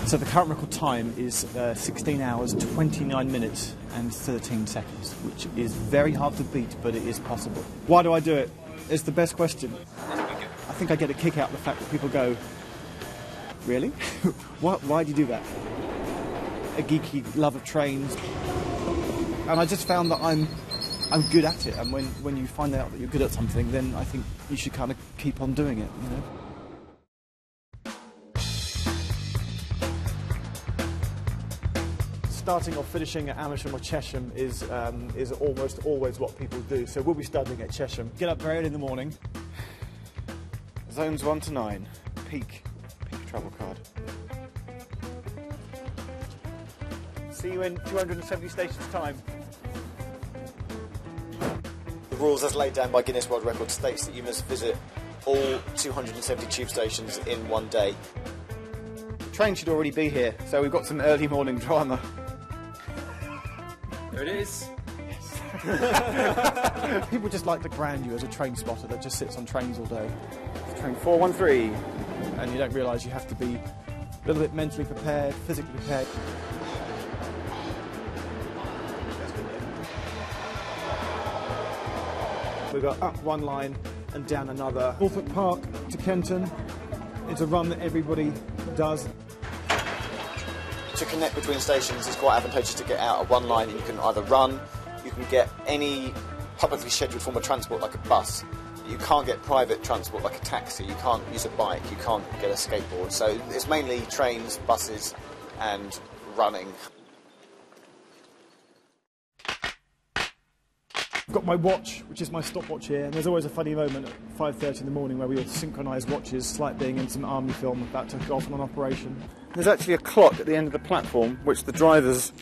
So the current record time is 16 hours, 29 minutes and 13 seconds, which is very hard to beat, but it is possible. Why do I do it? It's the best question. I think I get a kick out of the fact that people go, really? Why do you do that? A geeky love of trains. And I just found that I'm good at it, and when you find out that you're good at something, then I think you should kind of keep on doing it, you know? Starting or finishing at Amersham or Chesham is almost always what people do. So we'll be studying at Chesham. Get up very early in the morning. Zones 1 to 9. Peak travel card. See you in 270 stations time. The rules as laid down by Guinness World Records states that you must visit all 270 tube stations in one day. The train should already be here, so we've got some early morning drama. There it is. Yes. People just like to brand you as a train spotter that just sits on trains all day. Train 413. And you don't realise you have to be a little bit mentally prepared, physically prepared. We've got up one line and down another. Norfolk Park to Kenton. It's a run that everybody does. To connect between stations is quite advantageous to get out of one line. You can either run, you can get any publicly scheduled form of transport like a bus. You can't get private transport like a taxi, you can't use a bike, you can't get a skateboard. So it's mainly trains, buses and running. I've got my watch, which is my stopwatch here, and there's always a funny moment at 5:30 in the morning where we all synchronise watches, it's like being in some army film about to go off on an operation. There's actually a clock at the end of the platform, which the drivers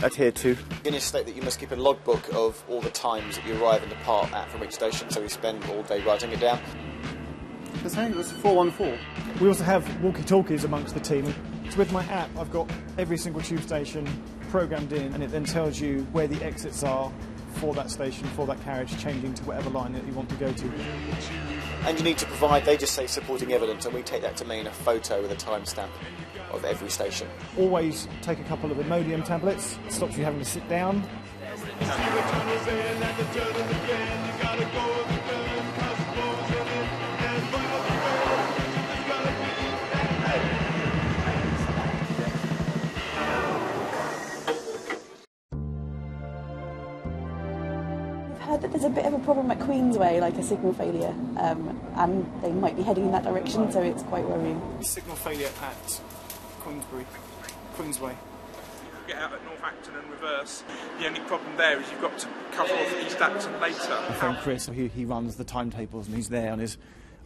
adhere to. Guinness state that you must keep a logbook of all the times that you arrive and depart at from each station, so we spend all day writing it down. That's 414. We also have walkie-talkies amongst the team. So with my app, I've got every single tube station programmed in, and it then tells you where the exits are for that station, for that carriage, changing to whatever line that you want to go to. And you need to provide, they just say supporting evidence, and we take that to mean a photo with a timestamp of every station. Always take a couple of Imodium tablets, it stops you having to sit down. That there's a bit of a problem at Queensway, like a signal failure, and they might be heading in that direction, so it's quite worrying. Signal failure at Queensway. Get out at Northampton and reverse. The only problem there is you've got to cover off East Acton later. My friend Chris, he runs the timetables and he's there on his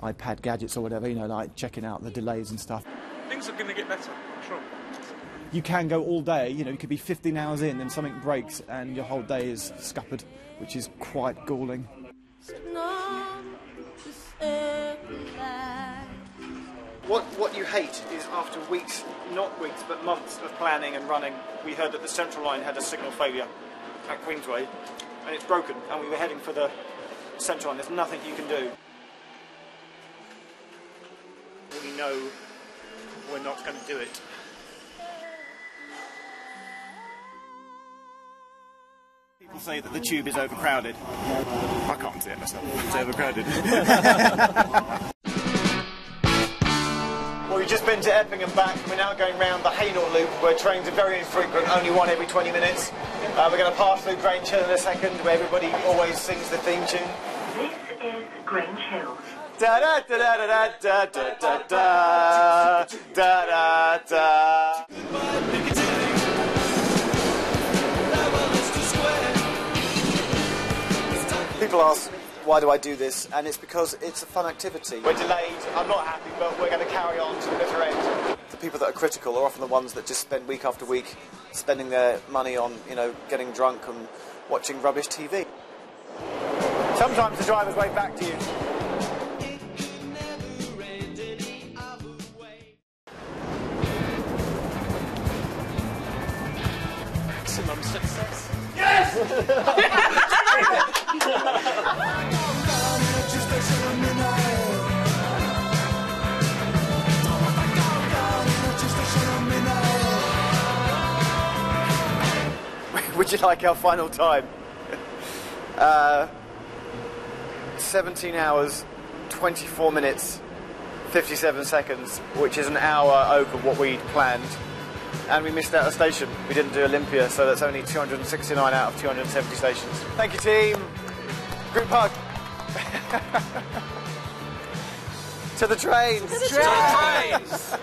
iPad gadgets or whatever, you know, like checking out the delays and stuff. Things are going to get better, I'm sure. You can go all day, you know, you could be 15 hours in and something breaks and your whole day is scuppered, which is quite galling. What you hate is after weeks, not weeks, but months of planning and running, we heard that the Central Line had a signal failure at Queensway and it's broken and we were heading for the Central Line. There's nothing you can do. We know we're not going to do it. People say that the tube is overcrowded. I can't see it myself. It's overcrowded. Well, we've just been to Epping and back. We're now going round the Hainault Loop, where trains are very infrequent, only one every 20 minutes. We're going to pass through Grange Hill in a second, where everybody always sings the theme tune. This is Grange Hill. Da da da da da da da da da da da. People ask, why do I do this? And it's because it's a fun activity. We're delayed, I'm not happy, but we're going to carry on to the bitter end. The people that are critical are often the ones that just spend week after week spending their money on, you know, getting drunk and watching rubbish TV. Sometimes the drivers wave back to you. Maximum success. Would you like our final time? 17 hours, 24 minutes, 57 seconds, which is an hour over what we'd planned. And we missed out a station. We didn't do Olympia, so that's only 269 out of 270 stations. Thank you, team. Group hug. To the trains. To the trains.